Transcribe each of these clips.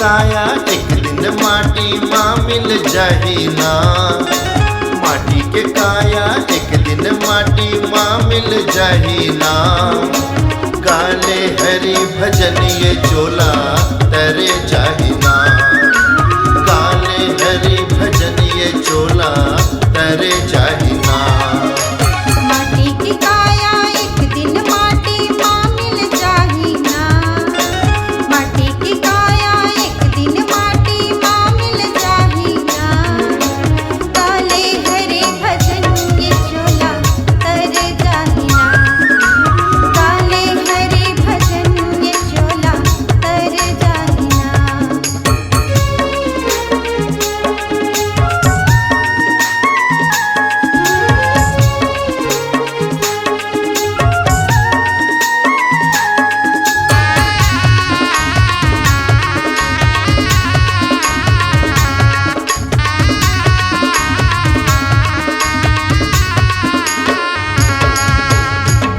काया एक दिन माटी माँ मिल जाही ना। माटी के काया एक दिन माटी माँ मिल जाही ना। काले हरि भजन ये चोला तरे जाही ना। काले हरि भजन ये चोला तरे जाही ना। माटी की काया एक दिन माटी माँ मिल जाही ना। माटी की काया एक दिन माटी माँ मिल जाही ना। काले हरे भजन ये चोला तर जाही ना। काले हरे भजन ये चोला तर जाही ना।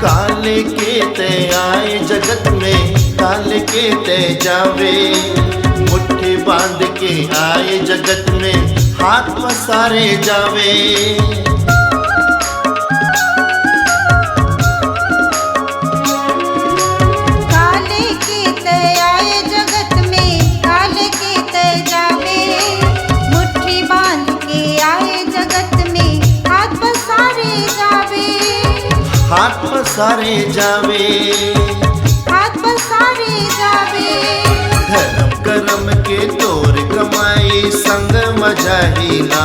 काले के ते आए जगत में काले के ते जावे। मुट्ठी बांध के आए जगत में हाथ पसारे जावे। काले के तय आए जगत में काले के तय जावे। मुट्ठी बांध के आए जगत में हाथ पसारे जावे। हाथ पसारे जावे। हाथ पसारे जावे। धर्म कर्म के तोर कमाई संग मजाही ना।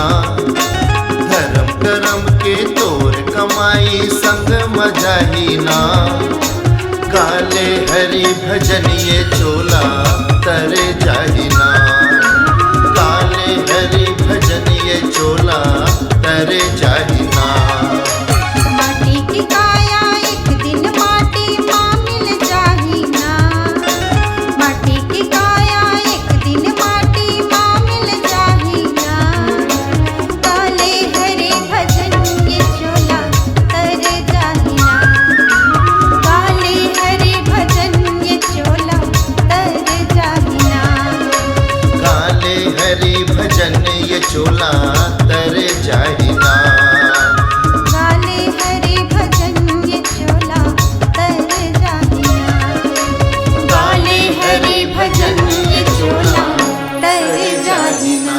धर्म कर्म के तोर कमाई संग मजाही ना। काले हरि भजन ये चोला तरे जाही ना। काले हरि भजन ये चोला तरे जाही ना। माटी की काया एक दिन माटी माँ मिल जाही ना। माटी की काया एक दिन माटी माँ मिल जाही ना। काले हरे भजन ये चोला तर जाही ना। काले हरे भजन ये चोला तर जाही ना। काले हरि भजन ये चोला तरे जाही ना। काले हरे भजन ये चोला तर जाही ना। काले हरे भजन ये चोला तर जाही ना।